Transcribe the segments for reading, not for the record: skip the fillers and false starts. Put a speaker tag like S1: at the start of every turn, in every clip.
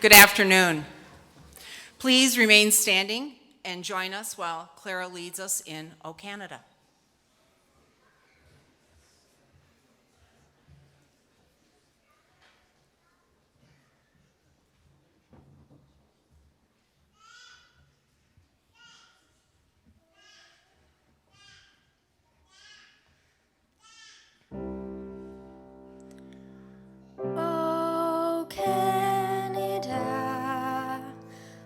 S1: Good afternoon. Please remain standing and join us while Clara leads us in O Canada.
S2: Oh, Canada,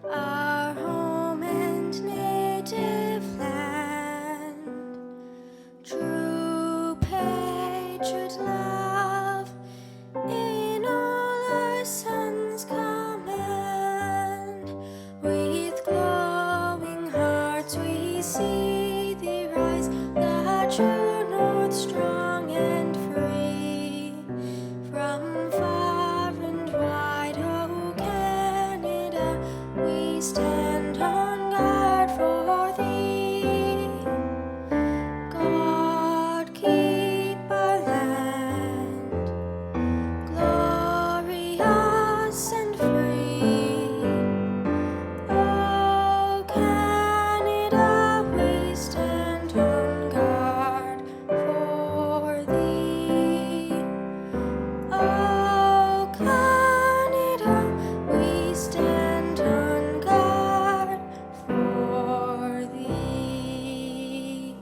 S2: our home and native land, true patriot love in all our sons command. With glowing hearts we see thee rise, the true north strong and free. From far and wide, oh Canada, we stand on guard for thee. God keep our land glorious and free. Oh Canada, we stand on guard for thee. Oh Canada, we stand on guard for thee.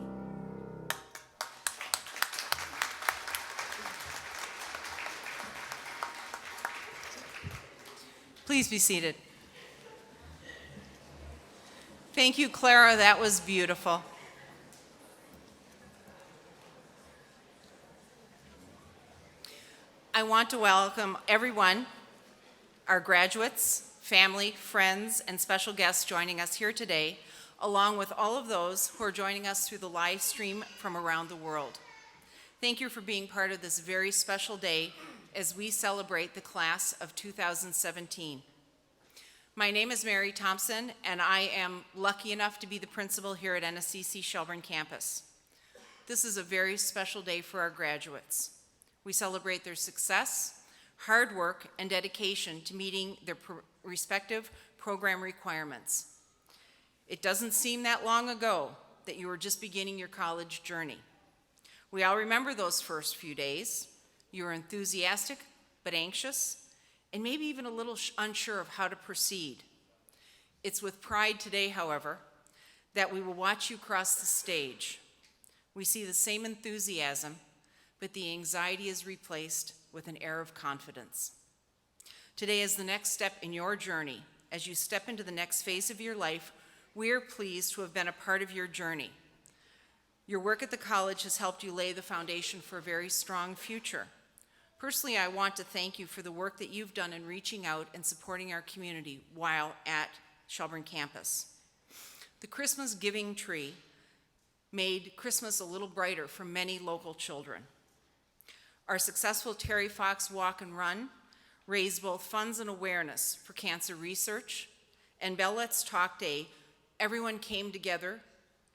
S1: Please be seated. Thank you, Clara. That was beautiful. I want to welcome everyone, our graduates, family, friends, and special guests joining us here today, along with all of those who are joining us through the live stream from around the world. Thank you for being part of this very special day as we celebrate the class of 2017. My name is Mary Thompson, and I am lucky enough to be the principal here at NSCC Shelburne Campus. This is a very special day for our graduates. We celebrate their success, hard work, and dedication to meeting their respective program requirements. It doesn't seem that long ago that you were just beginning your college journey. We all remember those first few days. You were enthusiastic, but anxious, and maybe even a little unsure of how to proceed. It's with pride today, however, that we will watch you cross the stage. We see the same enthusiasm, but the anxiety is replaced with an air of confidence. Today is the next step in your journey. As you step into the next phase of your life, we are pleased to have been a part of your journey. Your work at the college has helped you lay the foundation for a very strong future. Personally, I want to thank you for the work that you've done in reaching out and supporting our community while at Shelburne campus. The Christmas giving tree made Christmas a little brighter for many local children. Our successful Terry Fox Walk and Run raised both funds and awareness for cancer research, and Bell Let's Talk Day, everyone came together,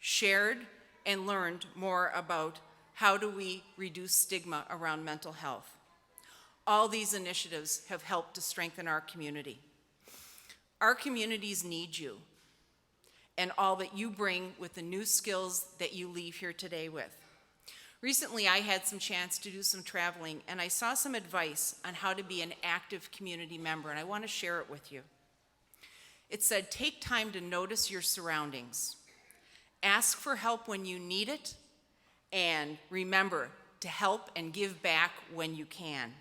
S1: shared, and learned more about how do we reduce stigma around mental health. All these initiatives have helped to strengthen our community. Our communities need you and all that you bring with the new skills that you leave here today with. Recently, I had some chance to do some traveling, and I saw some advice on how to be an active community member, and I want to share it with you. It said, take time to notice your surroundings, ask for help when you need it, and remember to help and give back when you can.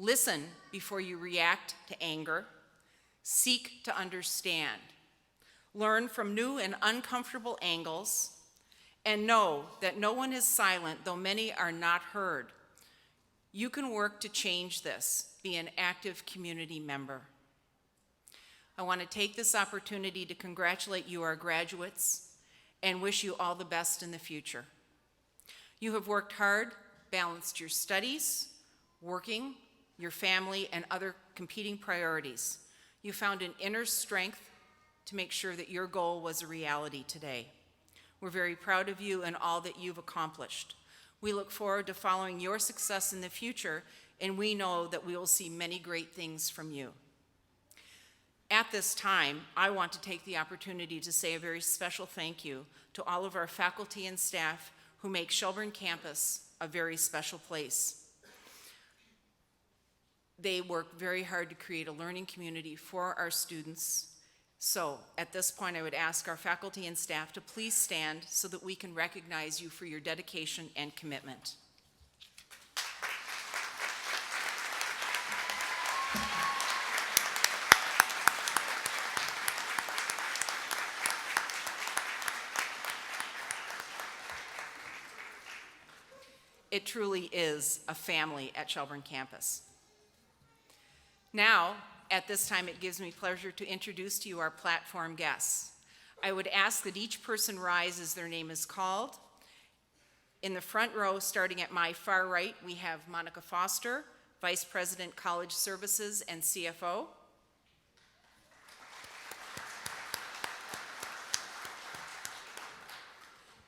S1: Listen before you react to anger. Seek to understand. Learn from new and uncomfortable angles, and know that no one is silent, though many are not heard. You can work to change this. Be an active community member. I want to take this opportunity to congratulate you, our graduates, and wish you all the best in the future. You have worked hard, balanced your studies, working, your family, and other competing priorities. You found an inner strength to make sure that your goal was a reality today. We're very proud of you and all that you've accomplished. We look forward to following your success in the future, and we know that we will see many great things from you. At this time, I want to take the opportunity to say a very special thank you to all of our faculty and staff who make Shelburne campus a very special place. They work very hard to create a learning community for our students. So at this point, I would ask our faculty and staff to please stand so that we can recognize you for your dedication and commitment. It truly is a family at Shelburne campus. Now, at this time, it gives me pleasure to introduce to you our platform guests. I would ask that each person rise as their name is called. In the front row, starting at my far right, we have Monica Foster, Vice President, College Services and CFO.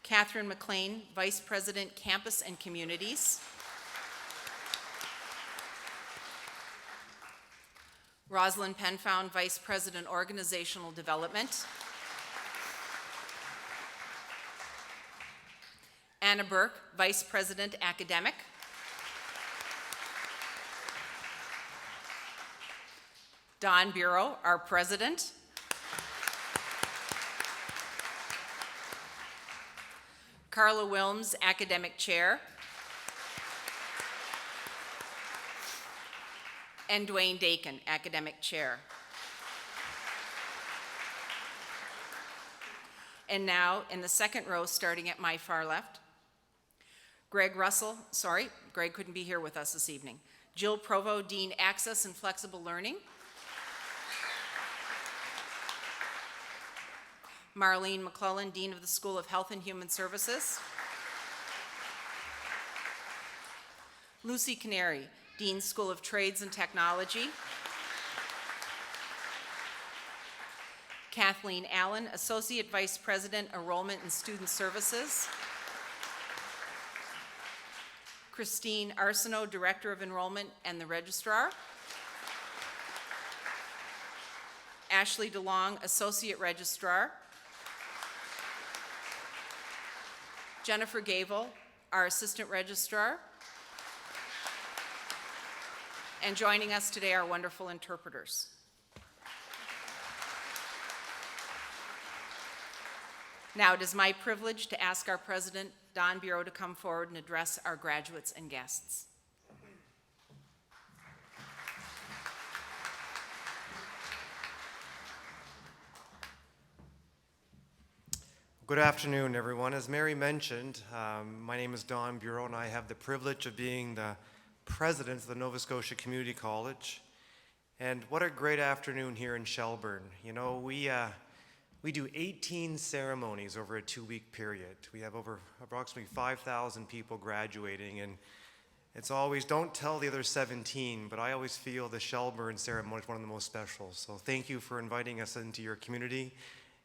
S1: Catherine McLean, Vice President, Campus and Communities. Rosalind Penfound, Vice President, Organizational Development. Anna Burke, Vice President, Academic. Don BUREAUX, our President. Carla Wilms, Academic Chair. And Dwayne Dakin, Academic Chair. And now, in the second row, starting at my far left, Greg couldn't be here with us this evening. Jill Provo, Dean, Access and Flexible Learning. Marlene McClellan, Dean of the School of Health and Human Services. Lucy Canary, Dean, School of Trades and Technology. Kathleen Allen, Associate Vice President, Enrollment and Student Services. Christine Arsenault, Director of Enrollment and the Registrar. Ashley DeLong, Associate Registrar. Jennifer Gavel, our Assistant Registrar. And joining us today are wonderful interpreters. Now, it is my privilege to ask our President, Don BUREAUX, to come forward and address our graduates and guests.
S3: Good afternoon, everyone. As Mary mentioned, my name is Don BUREAUX, and I have the privilege of being the president of the Nova Scotia Community College. And what a great afternoon here in Shelburne. You know, we do 18 ceremonies over a 2-week period. We have over approximately 5,000 people graduating, and it's always, don't tell the other 17, but I always feel the Shelburne ceremony is one of the most special. So thank you for inviting us into your community,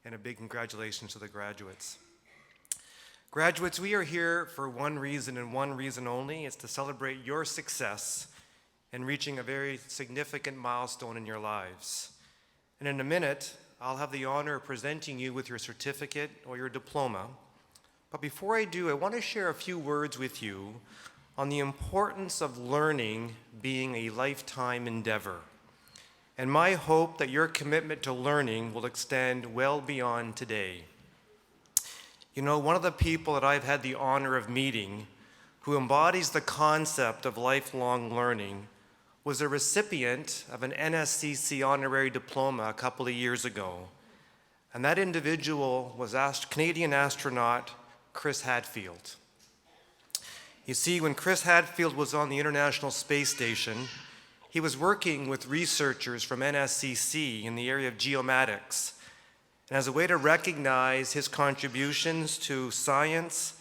S3: and a big congratulations to the graduates. Graduates, we are here for one reason and one reason only. It's to celebrate your success in reaching a very significant milestone in your lives. And in a minute, I'll have the honor of presenting you with your certificate or your diploma. But before I do, I want to share a few words with you on the importance of learning being a lifetime endeavor. And my hope that your commitment to learning will extend well beyond today. You know, one of the people that I've had the honor of meeting who embodies the concept of lifelong learning was a recipient of an NSCC honorary diploma a couple of years ago. And that individual was Canadian astronaut Chris Hadfield. You see, when Chris Hadfield was on the International Space Station, he was working with researchers from NSCC in the area of geomatics. And as a way to recognize his contributions to science,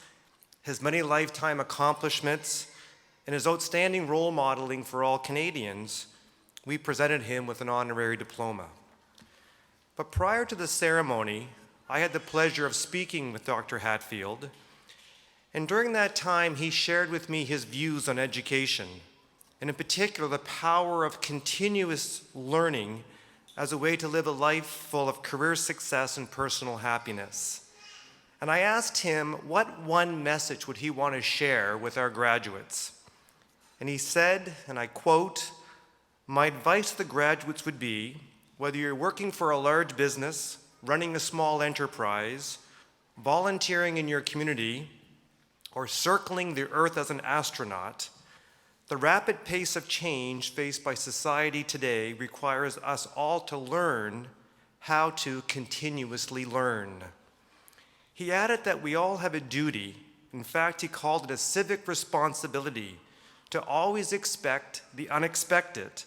S3: his many lifetime accomplishments, and his outstanding role modeling for all Canadians, we presented him with an honorary diploma. But prior to the ceremony, I had the pleasure of speaking with Dr. Hadfield, and during that time, he shared with me his views on education, and in particular, the power of continuous learning as a way to live a life full of career success and personal happiness. And I asked him what one message would he want to share with our graduates. And he said, and I quote, "My advice to the graduates would be, whether you're working for a large business, running a small enterprise, volunteering in your community, or circling the earth as an astronaut, the rapid pace of change faced by society today requires us all to learn how to continuously learn." He added that we all have a duty, in fact, he called it a civic responsibility, to always expect the unexpected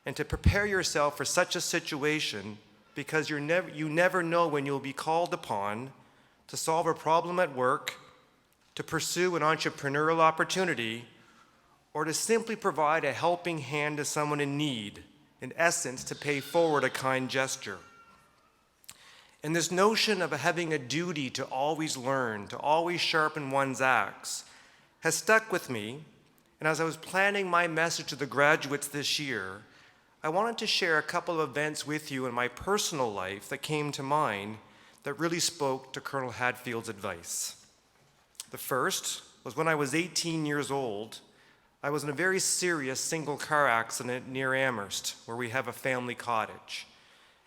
S3: and to prepare yourself for such a situation, because you never know when you'll be called upon to solve a problem at work, to pursue an entrepreneurial opportunity, or to simply provide a helping hand to someone in need, in essence, to pay forward a kind gesture. And this notion of having a duty to always learn, to always sharpen one's axe, has stuck with me. And as I was planning my message to the graduates this year, I wanted to share a couple of events with you in my personal life that came to mind that really spoke to Colonel Hadfield's advice. The first was when I was 18 years old. I was in a very serious single car accident near Amherst, where we have a family cottage.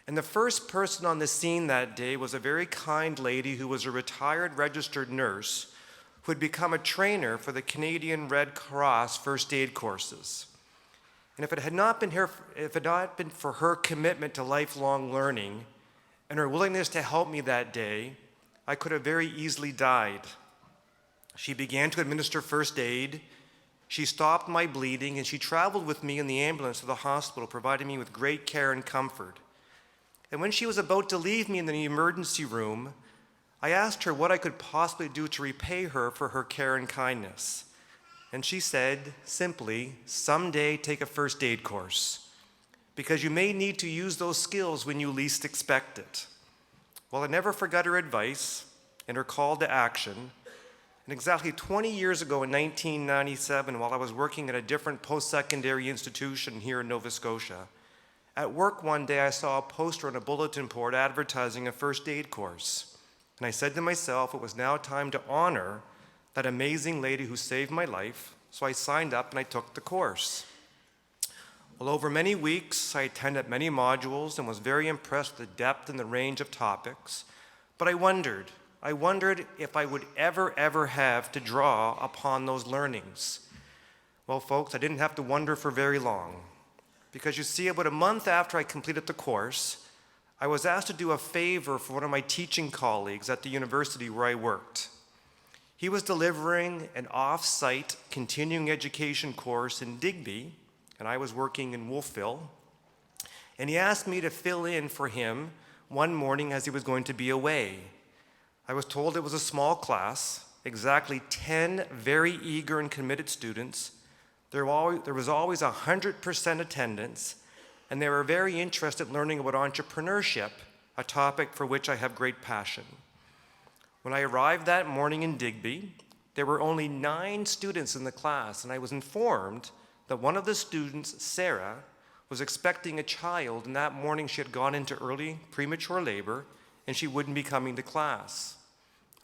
S3: And the first person on the scene that day was a very kind lady who was a retired registered nurse who had become a trainer for the Canadian Red Cross first aid courses. And if it had not been for her commitment to lifelong learning and her willingness to help me that day, I could have very easily died. She began to administer first aid, she stopped my bleeding, and she traveled with me in the ambulance to the hospital, providing me with great care and comfort. And when she was about to leave me in the emergency room, I asked her what I could possibly do to repay her for her care and kindness. And she said, simply, someday take a first aid course, because you may need to use those skills when you least expect it. Well, I never forgot her advice and her call to action. And exactly 20 years ago in 1997, while I was working at a different post-secondary institution here in Nova Scotia, at work one day I saw a poster on a bulletin board advertising a first aid course. And I said to myself, it was now time to honor that amazing lady who saved my life, so I signed up and I took the course. Well, over many weeks, I attended many modules and was very impressed with the depth and the range of topics, but I wondered if I would ever have to draw upon those learnings. Well, folks, I didn't have to wonder for very long, because you see, about a month after I completed the course, I was asked to do a favor for one of my teaching colleagues at the university where I worked. He was delivering an off-site continuing education course in Digby, and I was working in Wolfville, and he asked me to fill in for him one morning as he was going to be away. I was told it was a small class, exactly 10 very eager and committed students. There was always 100% attendance, and they were very interested in learning about entrepreneurship, a topic for which I have great passion. When I arrived that morning in Digby, there were only 9 students in the class, and I was informed that one of the students, Sarah, was expecting a child, and that morning she had gone into early premature labor, and she wouldn't be coming to class.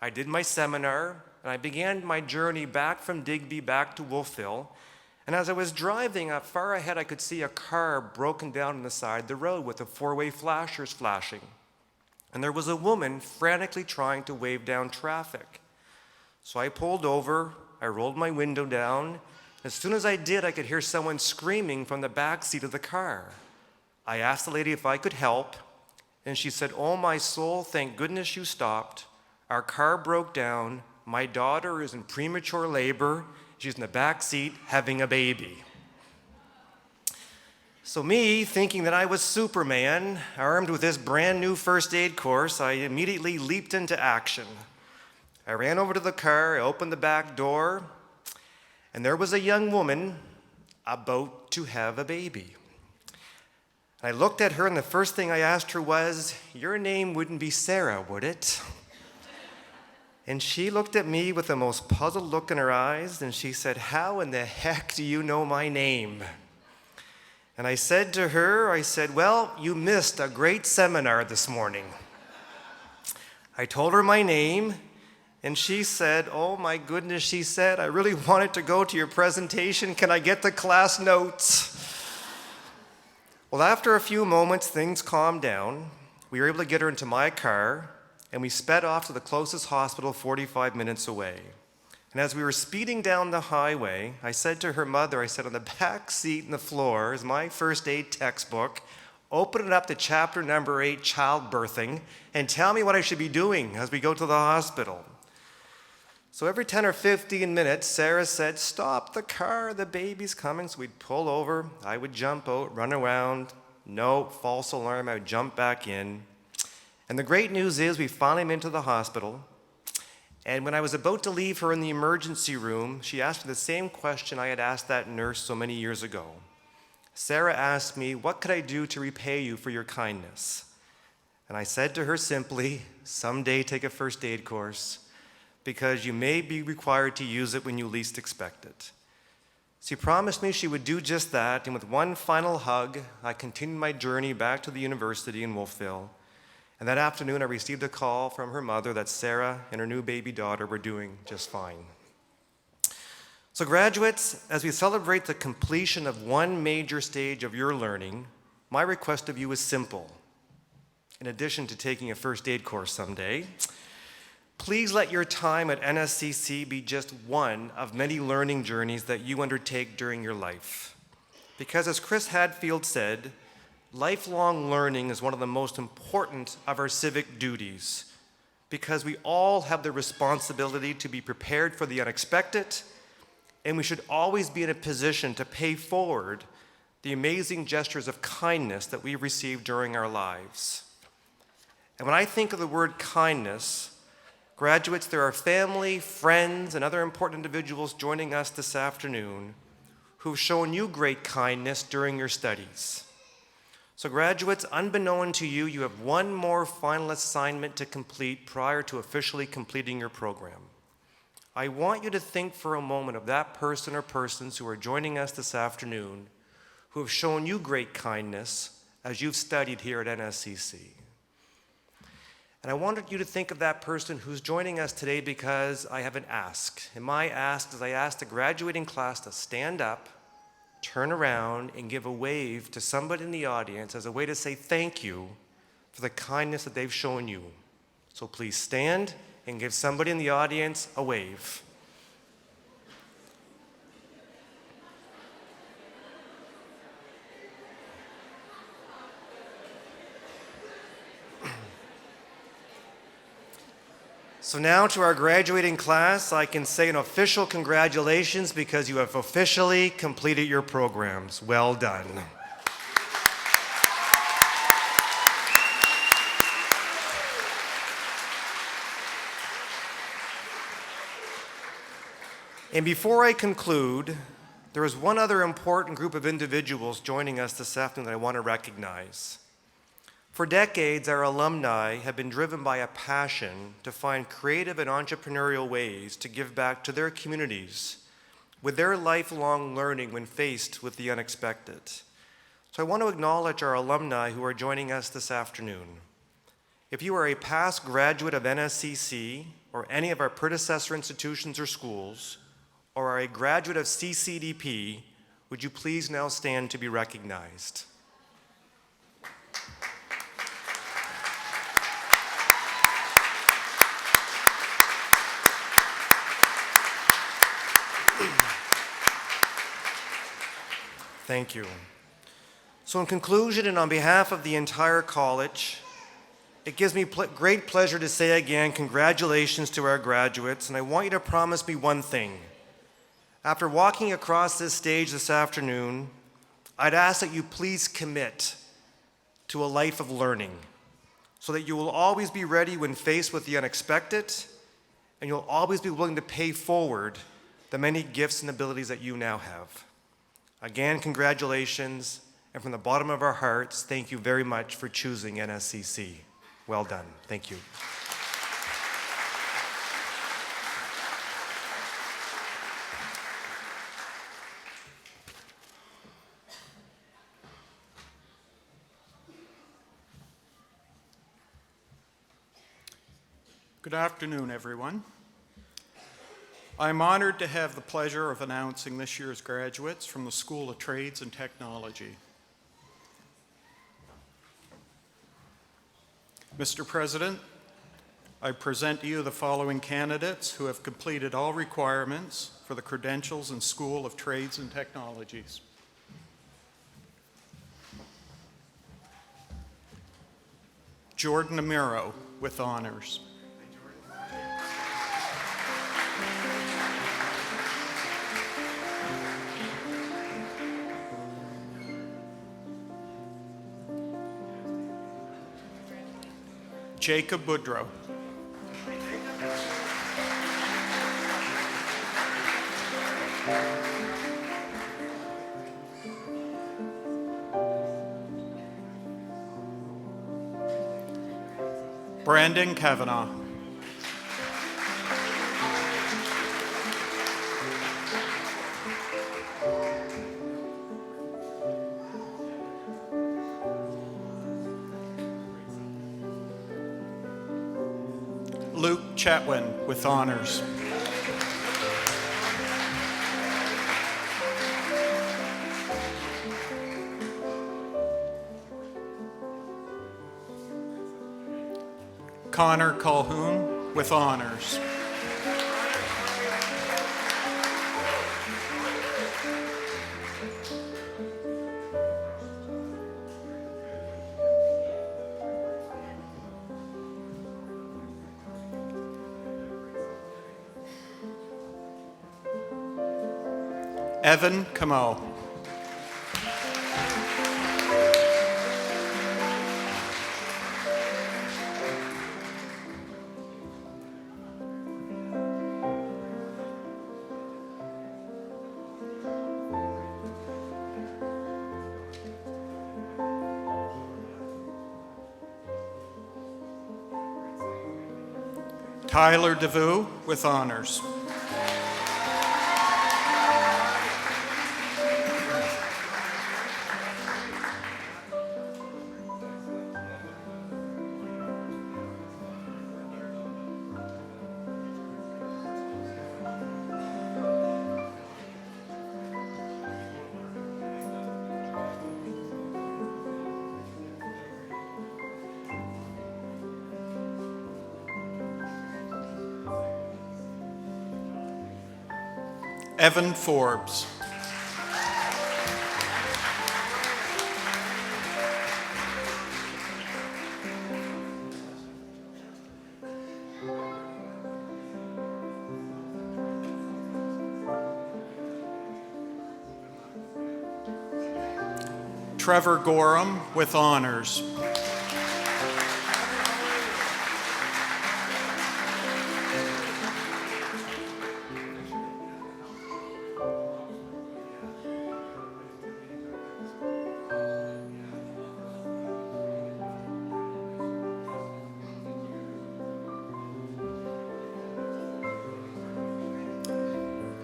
S3: I did my seminar, and I began my journey back from Digby back to Wolfville. And as I was driving, far ahead I could see a car broken down on the side of the road with the 4-way flashers flashing. And there was a woman frantically trying to wave down traffic. So I pulled over, I rolled my window down. As soon as I did, I could hear someone screaming from the back seat of the car. I asked the lady if I could help, and she said, "Oh my soul, thank goodness you stopped. Our car broke down. My daughter is in premature labor. She's in the back seat having a baby." So me, thinking that I was Superman, armed with this brand new first aid course, I immediately leaped into action. I ran over to the car, I opened the back door, and there was a young woman about to have a baby. I looked at her, and the first thing I asked her was, "Your name wouldn't be Sarah, would it?" And she looked at me with the most puzzled look in her eyes, and she said, "How in the heck do you know my name?" And I said to her, well, you missed a great seminar this morning. I told her my name, and she said, oh my goodness, she said, I really wanted to go to your presentation. Can I get the class notes? Well, after a few moments, things calmed down. We were able to get her into my car, and we sped off to the closest hospital 45 minutes away. And as we were speeding down the highway, I said to her mother, on the back seat in the floor is my first aid textbook. Open it up to chapter number 8, childbirthing, and tell me what I should be doing as we go to the hospital. So every 10 or 15 minutes, Sarah said, stop the car, the baby's coming. So we'd pull over, I would jump out, run around. No, false alarm, I would jump back in. And the great news is we finally went to the hospital. And when I was about to leave her in the emergency room, she asked me the same question I had asked that nurse so many years ago. Sarah asked me, what could I do to repay you for your kindness? And I said to her simply, someday take a first aid course, because you may be required to use it when you least expect it. She promised me she would do just that, and with one final hug, I continued my journey back to the university in Wolfville. And that afternoon, I received a call from her mother that Sarah and her new baby daughter were doing just fine. So graduates, as we celebrate the completion of one major stage of your learning, my request of you is simple. In addition to taking a first aid course someday, please let your time at NSCC be just one of many learning journeys that you undertake during your life. Because as Chris Hadfield said, lifelong learning is one of the most important of our civic duties, because we all have the responsibility to be prepared for the unexpected, and we should always be in a position to pay forward the amazing gestures of kindness that we receive during our lives. And when I think of the word kindness, graduates, there are family, friends, and other important individuals joining us this afternoon who've shown you great kindness during your studies. So graduates, unbeknown to you, you have one more final assignment to complete prior to officially completing your program. I want you to think for a moment of that person or persons who are joining us this afternoon who have shown you great kindness as you've studied here at NSCC. And I wanted you to think of that person who's joining us today because I have an ask. And my ask is I ask the graduating class to stand up, turn around, and give a wave to somebody in the audience as a way to say thank you for the kindness that they've shown you. So please stand and give somebody in the audience a wave. So now to our graduating class, I can say an official congratulations because you have officially completed your programs. Well done. And before I conclude, there is one other important group of individuals joining us this afternoon that I want to recognize. For decades, our alumni have been driven by a passion to find creative and entrepreneurial ways to give back to their communities with their lifelong learning when faced with the unexpected. So I want to acknowledge our alumni who are joining us this afternoon. If you are a past graduate of NSCC or any of our predecessor institutions or schools, or are a graduate of CCDP, would you please now stand to be recognized? Thank you. So in conclusion, and on behalf of the entire college, it gives me great pleasure to say again, congratulations to our graduates, and I want you to promise me one thing. After walking across this stage this afternoon, I'd ask that you please commit to a life of learning so that you will always be ready when faced with the unexpected, and you'll always be willing to pay forward the many gifts and abilities that you now have. Again, congratulations, and from the bottom of our hearts, thank you very much for choosing NSCC. Well done. Thank you.
S4: Good afternoon, everyone. I'm honored to have the pleasure of announcing this year's graduates from the School of Trades and Technology. Mr. President, I present to you the following candidates who have completed all requirements for the credentials in School of Trades and Technologies. Jordan Amiro with honors. Jacob Boudreau. Brandon Kavanaugh. Luke Chatwin with honors. Connor Calhoun with honors. Evan Kamal. Tyler DeVue with honors. Evan Forbes. Trevor Gorham with honors.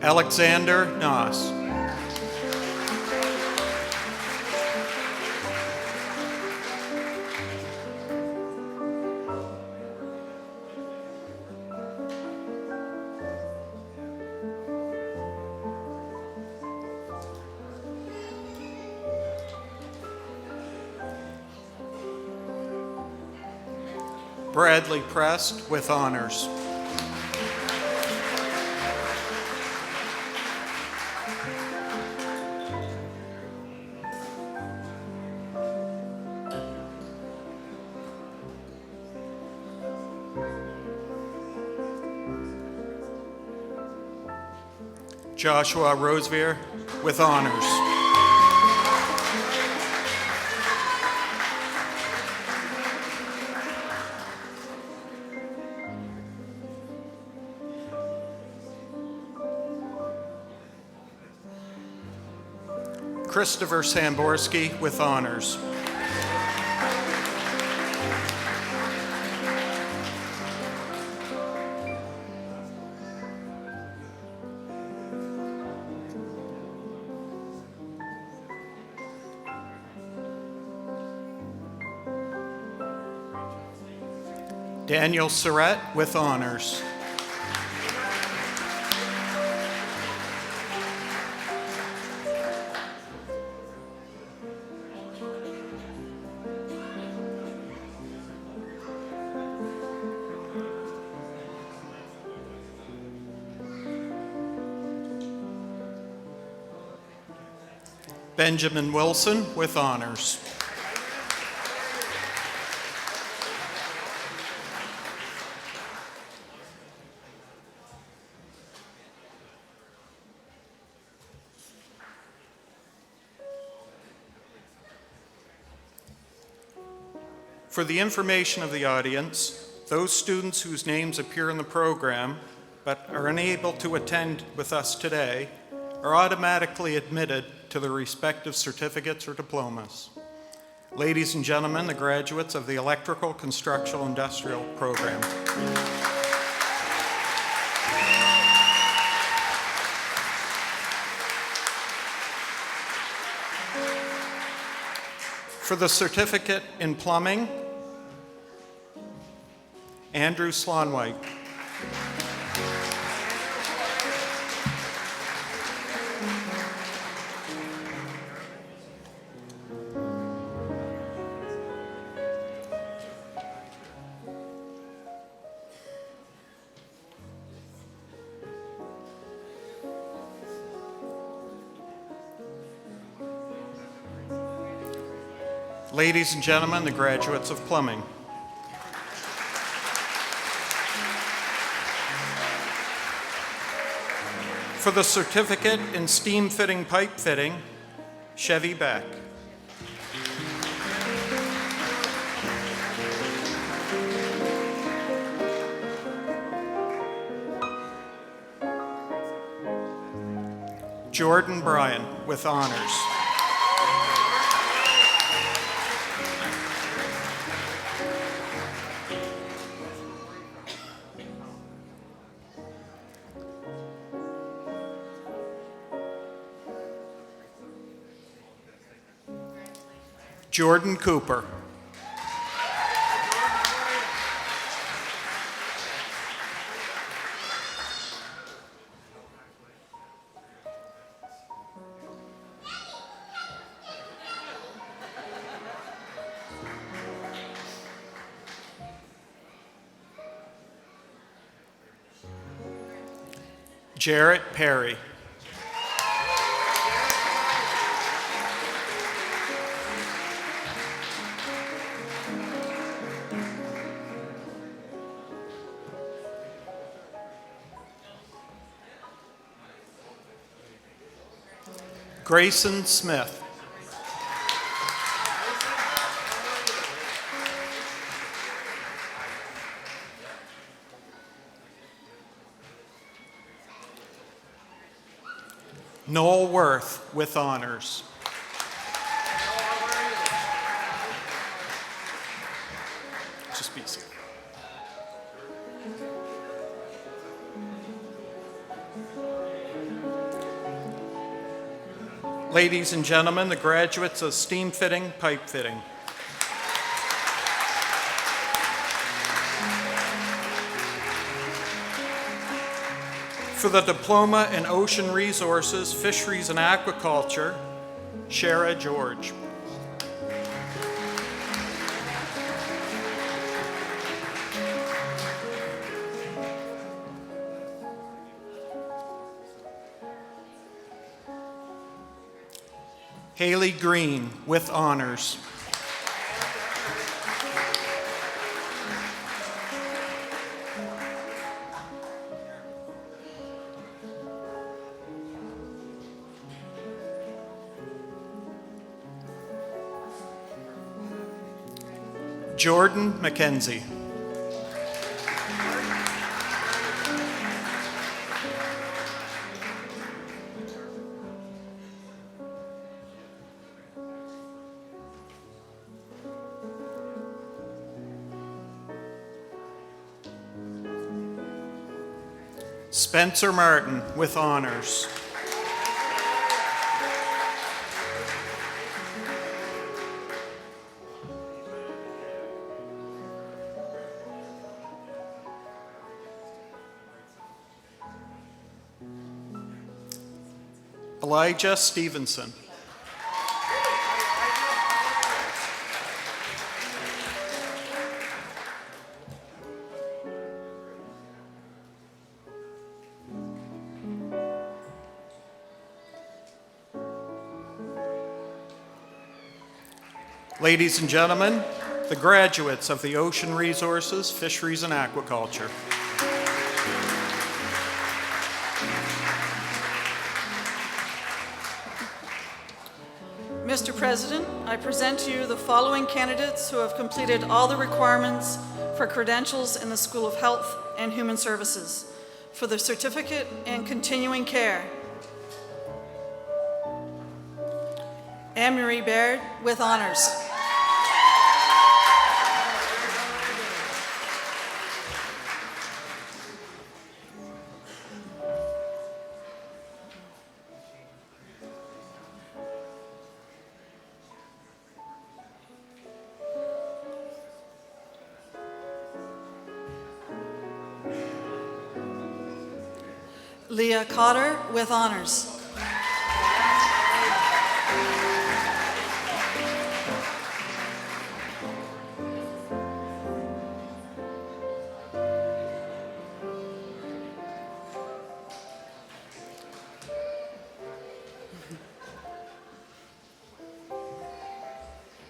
S4: Alexander Noss. Bradley Prest with honors. Joshua Roseveare with honors. Christopher Samborski with honors. Daniel Surratt with honors. Benjamin Wilson with honors. For the information of the audience, those students whose names appear in the program but are unable to attend with us today are automatically admitted to their respective certificates or diplomas. Ladies and gentlemen, the graduates of the Electrical Construction Industrial Program. For the certificate in plumbing, Andrew Slonwhite. Ladies and gentlemen, the graduates of plumbing. For the certificate in steam fitting pipe fitting, Chevy Beck. Jordan Bryan with honors. Jordan Cooper. Jarrett Perry. Grayson Smith. Noel Worth with honors. Just be seated. Ladies and gentlemen, the graduates of steam fitting, pipe fitting. For the Diploma in Ocean Resources, Fisheries and Aquaculture, Shara George. Haley Greene with honors. Jordan McKenzie. Spencer Martin with honors. Elijah Stevenson. Ladies and gentlemen, the graduates of the Ocean Resources, Fisheries, and Aquaculture.
S5: Mr. President, I present to you the following candidates who have completed all the requirements for credentials in the School of Health and Human Services for the certificate in continuing care. Anne-Marie Baird with honors. Leah Cotter with honors.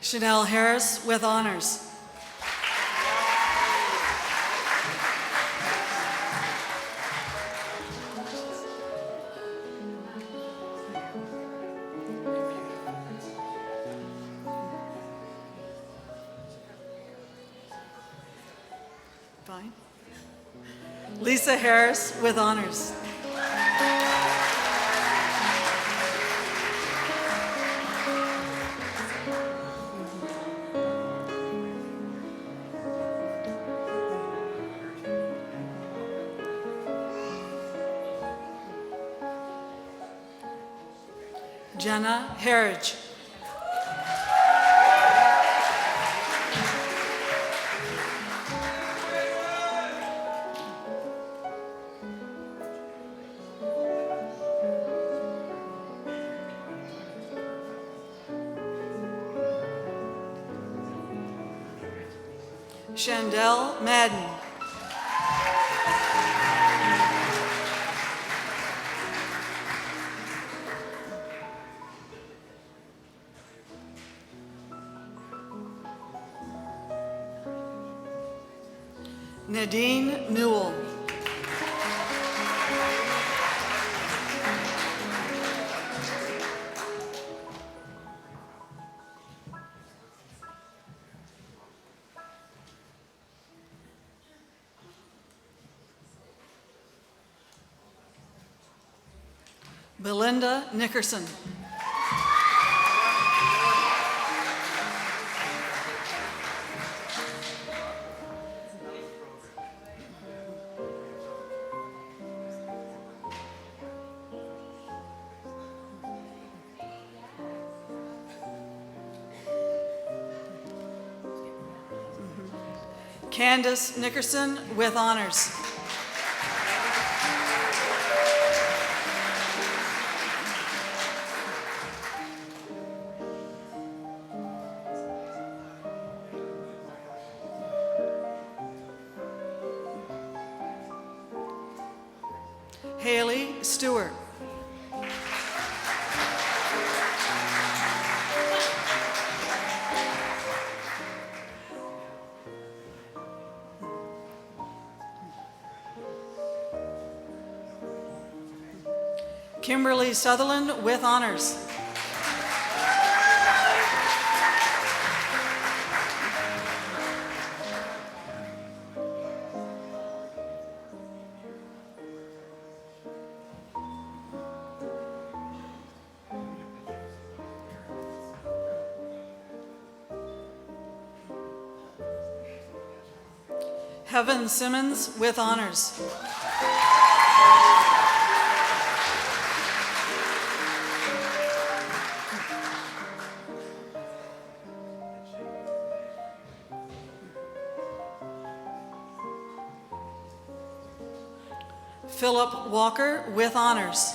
S5: Chanel Harris with honors. Fine. Lisa Harris with honors. Jenna Harridge. Chandel Madden. Nadine Newell. Belinda Nickerson. Candace Nickerson with honors. Haley Stewart. Kimberly Sutherland with honors. Heaven Simmons with honors. Philip Walker with honors.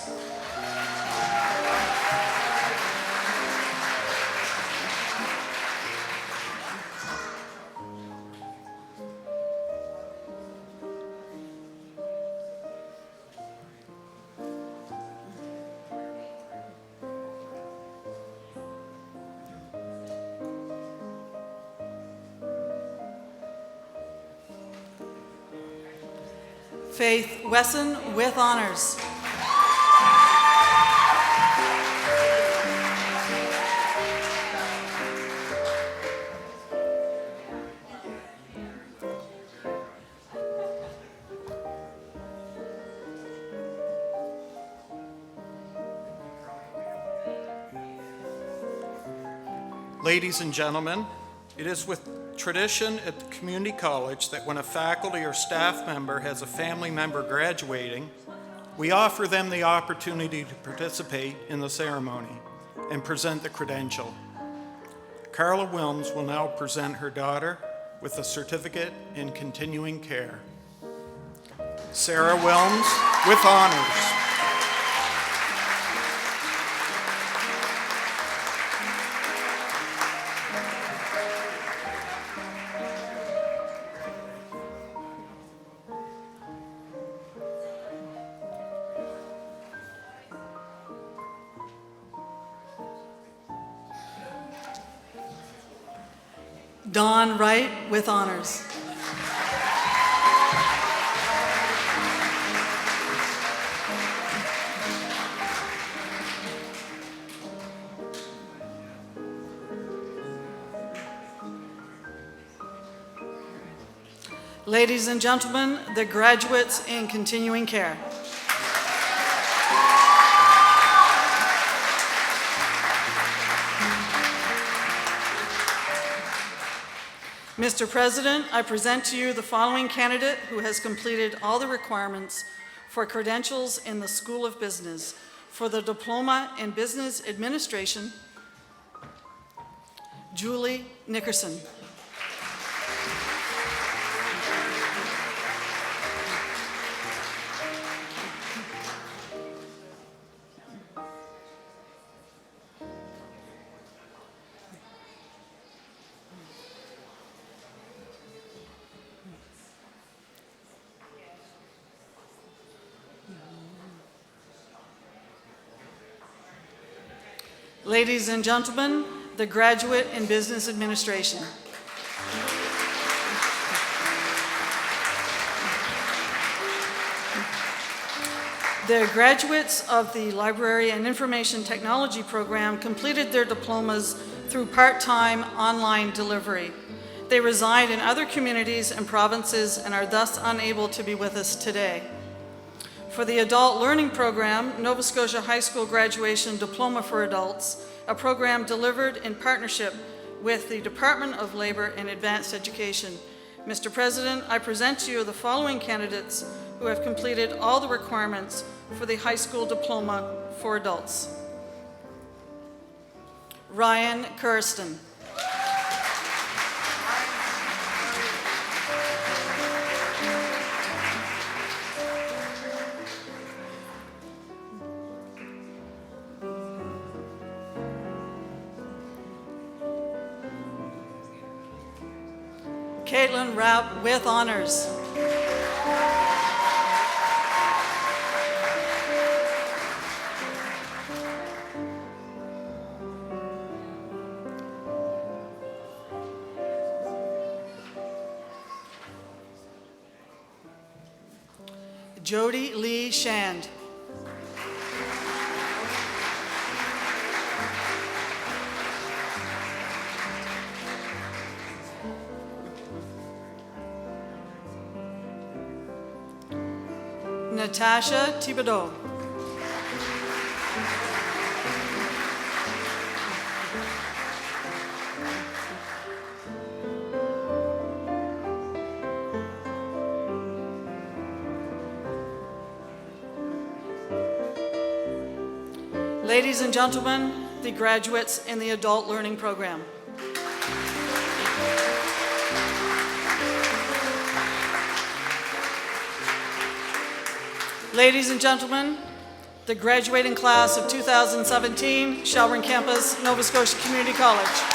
S5: Faith Wesson with honors.
S4: Ladies and gentlemen, it is with tradition at the community college that when a faculty or staff member has a family member graduating, we offer them the opportunity to participate in the ceremony and present the credential. Carla Wilms will now present her daughter with a certificate in continuing care. Sarah Wilms with honors. Dawn Wright with honors. Ladies and gentlemen, the graduates in continuing care. Mr. President, I present to you the following candidate who has completed all the requirements for credentials in the School of Business for the Diploma in Business Administration, Julie Nickerson. Ladies and gentlemen, the graduate in Business Administration. The graduates of the Library and Information Technology program completed their diplomas through part-time online delivery. They reside in other communities and provinces and are thus unable to be with us today. For the Adult Learning Program, Nova Scotia High School Graduation Diploma for Adults, a program delivered in partnership with the Department of Labor and Advanced Education. Mr. President, I present to you the following candidates who have completed all the requirements for the high school diploma for adults. Ryan Kirsten. Caitlin Rapp with honors. Jody Lee Shand. Natasha Thibodeau. Ladies and gentlemen, the graduates in the Adult Learning Program. Ladies and gentlemen, the graduating class of 2017, Shelburne Campus, Nova Scotia Community College.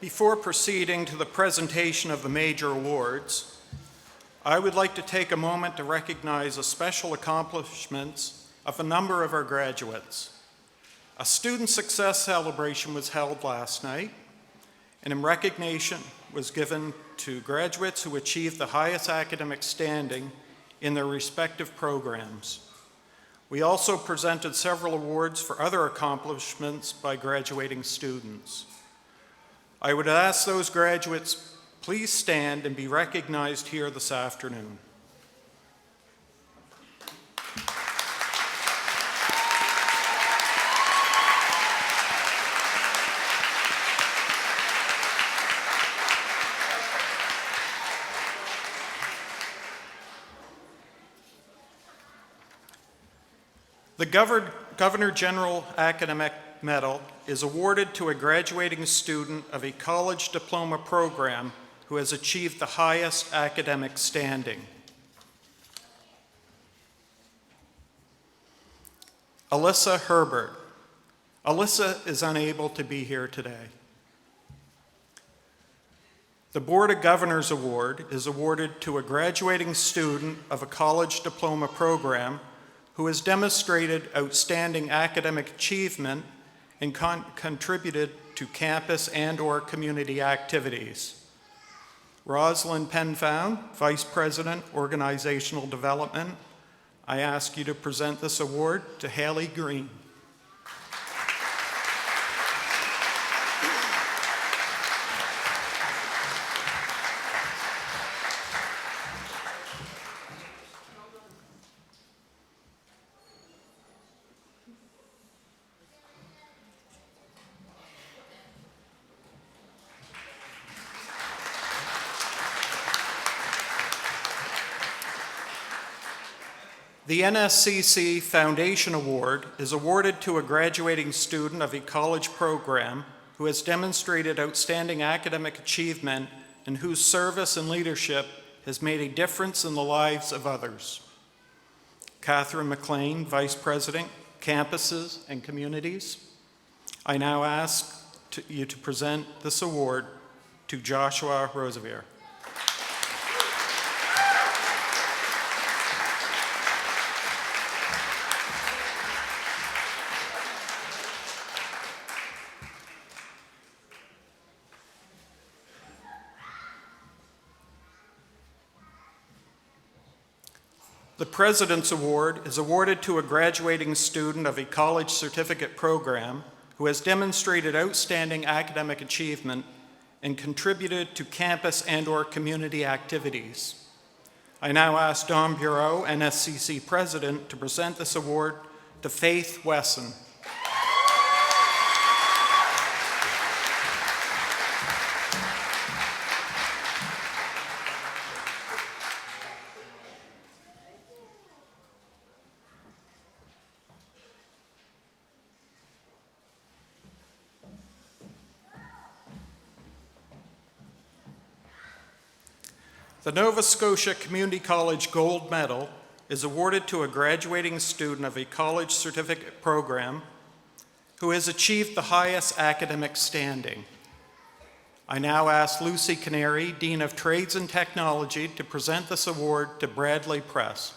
S4: Before proceeding to the presentation of the major awards, I would like to take a moment to recognize the special accomplishments of a number of our graduates. A student success celebration was held last night, and in recognition was given to graduates who achieved the highest academic standing in their respective programs. We also presented several awards for other accomplishments by graduating students. I would ask those graduates please stand and be recognized here this afternoon. The Governor General Academic Medal is awarded to a graduating student of a college diploma program who has achieved the highest academic standing. Alyssa Herbert. Alyssa is unable to be here today. The Board of Governors Award is awarded to a graduating student of a college diploma program who has demonstrated outstanding academic achievement and contributed to campus and/or community activities. Rosalind Penfound, Vice President, Organizational Development, I ask you to present this award to Haley Greene. The NSCC Foundation Award is awarded to a graduating student of a college program who has demonstrated outstanding academic achievement and whose service and leadership has made a difference in the lives of others. Catherine McLean, Vice President, Campuses and Communities. I now ask you to present this award to Joshua ROSEVEARE. The President's Award is awarded to a graduating student of a college certificate program who has demonstrated outstanding academic achievement and contributed to campus and/or community activities. I now ask Don BUREAUX, NSCC President, to present this award to Faith Wesson. The Nova Scotia Community College Gold Medal is awarded to a graduating student of a college certificate program who has achieved the highest academic standing. I now ask Lucy Canary, Dean of Trades and Technology, to present this award to Bradley PREST.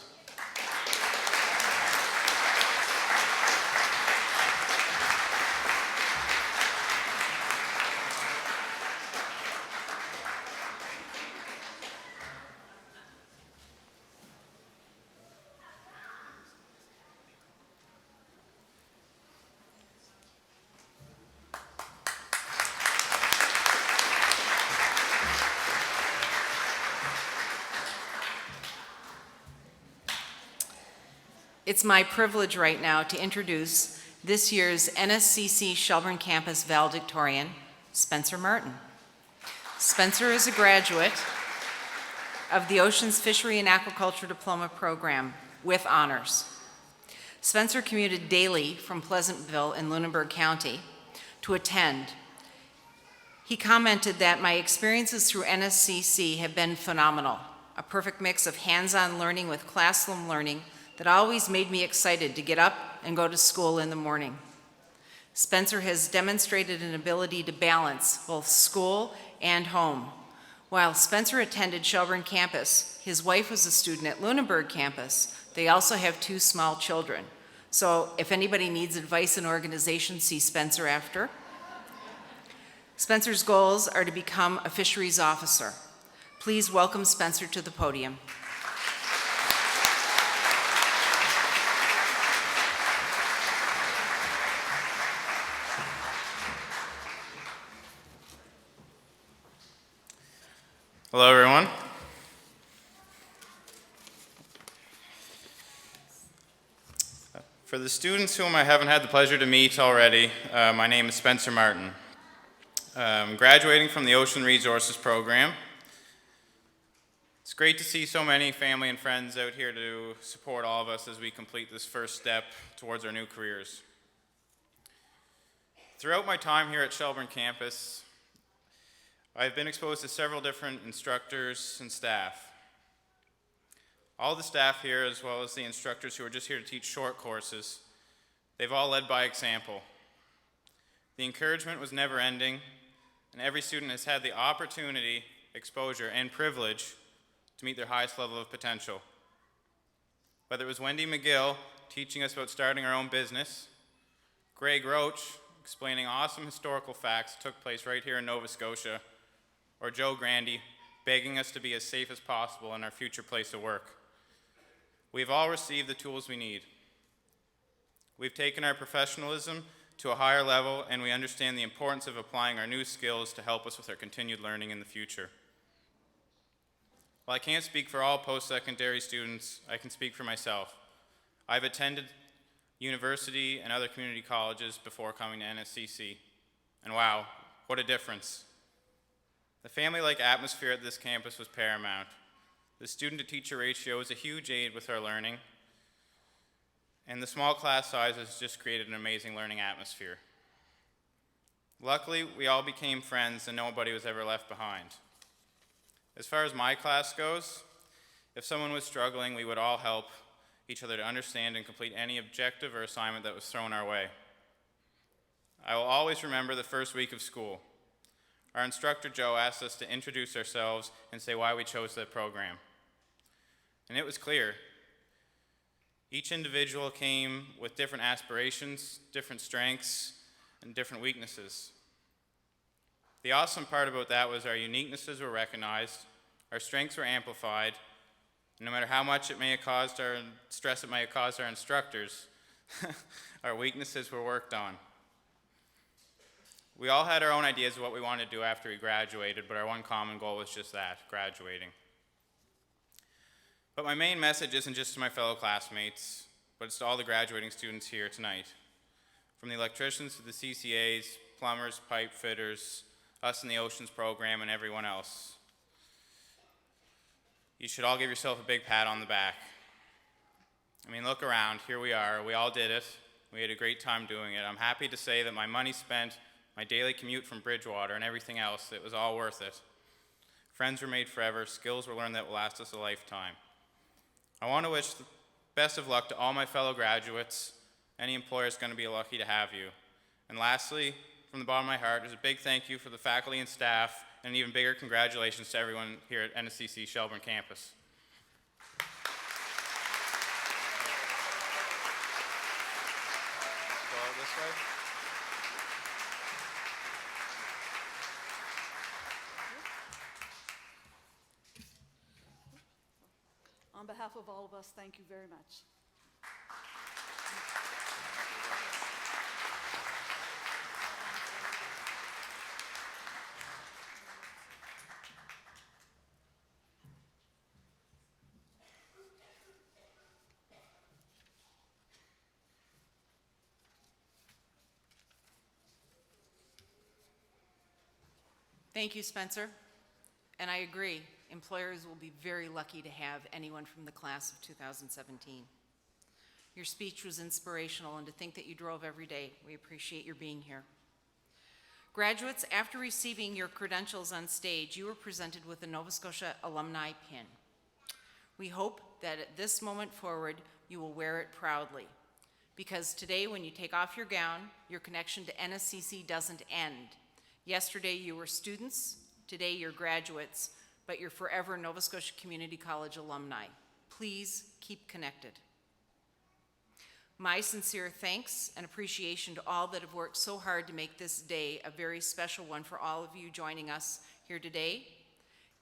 S1: It's my privilege right now to introduce this year's NSCC Shelburne Campus Valedictorian, Spencer Martin. Spencer is a graduate of the Oceans Fishery and Aquaculture Diploma Program with honors. Spencer commuted daily from Pleasantville in Lunenburg County to attend. He commented that my experiences through NSCC have been phenomenal, a perfect mix of hands-on learning with classroom learning that always made me excited to get up and go to school in the morning. Spencer has demonstrated an ability to balance both school and home. While Spencer attended Shelburne Campus, his wife was a student at Lunenburg Campus. They also have 2 small children. So if anybody needs advice in organization, see Spencer after. Spencer's goals are to become a fisheries officer. Please welcome Spencer to the podium.
S6: Hello, everyone. For the students whom I haven't had the pleasure to meet already, my name is Spencer Martin. I'm graduating from the Ocean Resources program. It's great to see so many family and friends out here to support all of us as we complete this first step towards our new careers. Throughout my time here at Shelburne Campus, I've been exposed to several different instructors and staff. All the staff here, as well as the instructors who are just here to teach short courses, they've all led by example. The encouragement was never ending, and every student has had the opportunity, exposure, and privilege to meet their highest level of potential. Whether it was Wendy McGill teaching us about starting our own business, Greg Roach explaining awesome historical facts that took place right here in Nova Scotia, or Joe Grandy begging us to be as safe as possible in our future place of work. We've all received the tools we need. We've taken our professionalism to a higher level, and we understand the importance of applying our new skills to help us with our continued learning in the future. While I can't speak for all post-secondary students, I can speak for myself. I've attended university and other community colleges before coming to NSCC, and wow, what a difference. The family-like atmosphere at this campus was paramount. The student-to-teacher ratio is a huge aid with our learning, and the small class sizes just created an amazing learning atmosphere. Luckily, we all became friends and nobody was ever left behind. As far as my class goes, if someone was struggling, we would all help each other to understand and complete any objective or assignment that was thrown our way. I will always remember the first week of school. Our instructor, Joe, asked us to introduce ourselves and say why we chose that program. And it was clear. Each individual came with different aspirations, different strengths, and different weaknesses. The awesome part about that was our uniquenesses were recognized, our strengths were amplified, and no matter how much it may have caused our stress it may have caused our instructors, our weaknesses were worked on. We all had our own ideas of what we wanted to do after we graduated, but our one common goal was just that, graduating. But my main message isn't just to my fellow classmates, but it's to all the graduating students here tonight. From the electricians to the CCAs, plumbers, pipe fitters, us in the Oceans program, and everyone else. You should all give yourself a big pat on the back. I mean, look around, here we are, we all did it. We had a great time doing it. I'm happy to say that my money spent, my daily commute from Bridgewater, and everything else, it was all worth it. Friends were made forever, skills were learned that will last us a lifetime. I want to wish the best of luck to all my fellow graduates. Any employer is going to be lucky to have you. And lastly, from the bottom of my heart, there's a big thank you for the faculty and staff, and an even bigger congratulations to everyone here at NSCC Shelburne Campus. Go this way.
S5: On behalf of all of us, thank you very much.
S1: Thank you, Spencer. And I agree, employers will be very lucky to have anyone from the class of 2017. Your speech was inspirational, and to think that you drove every day, we appreciate your being here. Graduates, after receiving your credentials on stage, you were presented with a Nova Scotia alumni pin. We hope that at this moment forward, you will wear it proudly. Because today, when you take off your gown, your connection to NSCC doesn't end. Yesterday, you were students, today, you're graduates, but you're forever Nova Scotia Community College alumni. Please keep connected. My sincere thanks and appreciation to all that have worked so hard to make this day a very special one for all of you joining us here today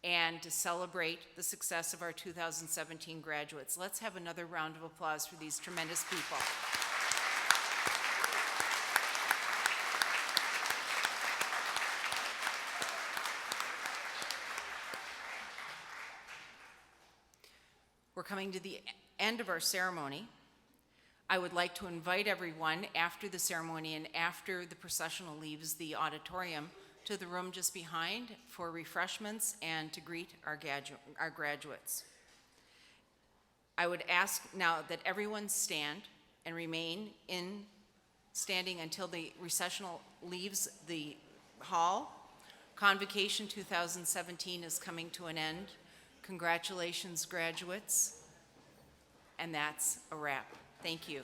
S1: and to celebrate the success of our 2017 graduates. Let's have another round of applause for these tremendous people. We're coming to the end of our ceremony. I would like to invite everyone after the ceremony and after the processional leaves the auditorium to the room just behind for refreshments and to greet our graduates. I would ask now that everyone stand and remain standing until the recessional leaves the hall. Convocation 2017 is coming to an end. Congratulations, graduates. And that's a wrap. Thank you.